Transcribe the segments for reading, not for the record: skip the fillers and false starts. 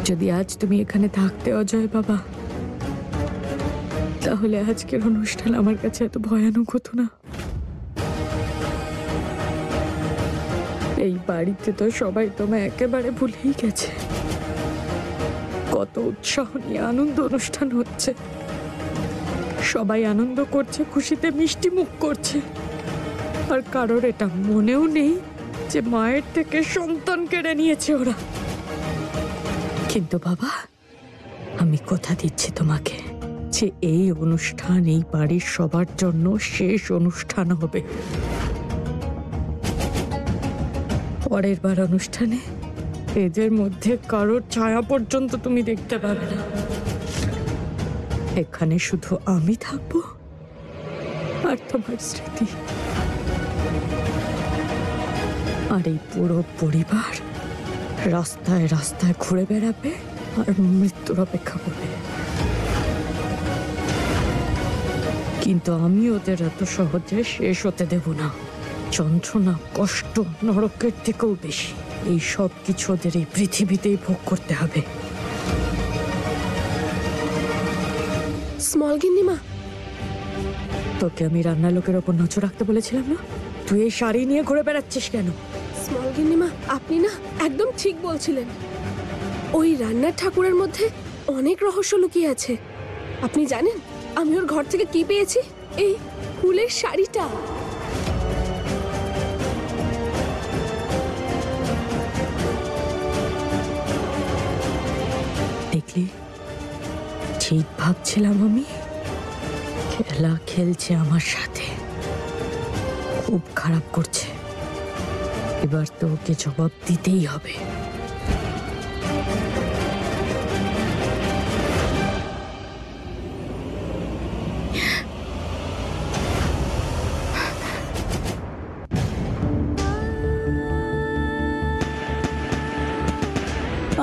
যদি আজ তুমি এখানে থাকতে অজয় বাবা, তাহলে আজকের অনুষ্ঠান আমার কাছে এত ভয়ানক হতো না। এই বাড়িতে তো সবাই তোমায় একেবারে ভুলেই গেছে। কত উৎসাহ নিয়ে আনন্দ অনুষ্ঠান হচ্ছে, সবাই আনন্দ করছে, খুশিতে মিষ্টি মুখ করছে, আর কারোর এটা মনেও নেই যে মায়ের থেকে সন্তান কেড়ে নিয়েছে ওরা। কিন্তু বাবা, আমি কথা দিচ্ছি তোমাকে যে এই অনুষ্ঠান এই বাড়ির সবার জন্য শেষ অনুষ্ঠান হবে। পরের বার অনুষ্ঠানে এদের মধ্যে কারোর ছায়া পর্যন্ত তুমি দেখতে পাবে না। এখানে শুধু আমি থাকবো আর তোমার স্মৃতি, আর এই পুরো পরিবার রাস্তায় রাস্তায় ঘুরে বেড়াবে আর মৃত্যুর অপেক্ষা করবে। কিন্তু আমি ওদের এত সহজে শেষ হতে দেব না। যন্ত্রণা, কষ্ট, নরকের থেকেও বেশি এই সব কিছু ওদের এই পৃথিবীতেই ভোগ করতে হবে। স্মল গিন্নিমা, তোকে আমি রান্নার লোকের ওপর নজর রাখতে বলেছিলাম না? তুই এই শাড়ি নিয়ে ঘুরে বেড়াচ্ছিস কেন? স্মল গিন্নিমা, আপনি না একদম ঠিক বলছিলেন। ওই রান্নার ঠাকুরের মধ্যে অনেক রহস্য লুকিয়ে আছে। আপনি জানেন আমি ওর ঘর থেকে কি পেয়েছি? এই ফুলের শাড়িটা। দেখলি, ঠিক ভাবছিলাম আমি। খেলা খেলছে আমার সাথে, খুব খারাপ করছে। এবার তো ওকে জবাব দিতেই হবে।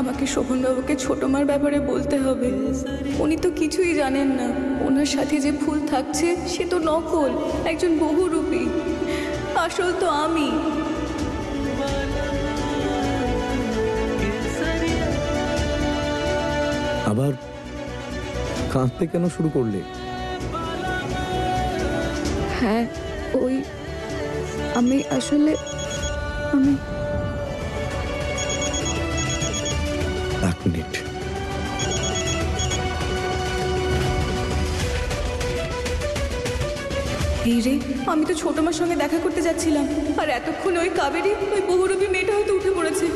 আমাকে শোভনবাবুকে ছোট মার ব্যাপারে বলতে হবে। উনি তো কিছুই জানেন না। ওনার সাথে যে ফুল থাকছে সে তো নকল, একজন বহুরূপী। আসল তো আমি। আবার কাঁদতে কেন শুরু করলে? হ্যাঁ, ওই আমি আসলে এক মিনিট। এই রে, আমি তো ছোট মার সঙ্গে দেখা করতে যাচ্ছিলাম, আর এতক্ষণ ওই কাবেরী, ওই বহুরূপী মেয়েটা হয়তো উঠে পড়েছে।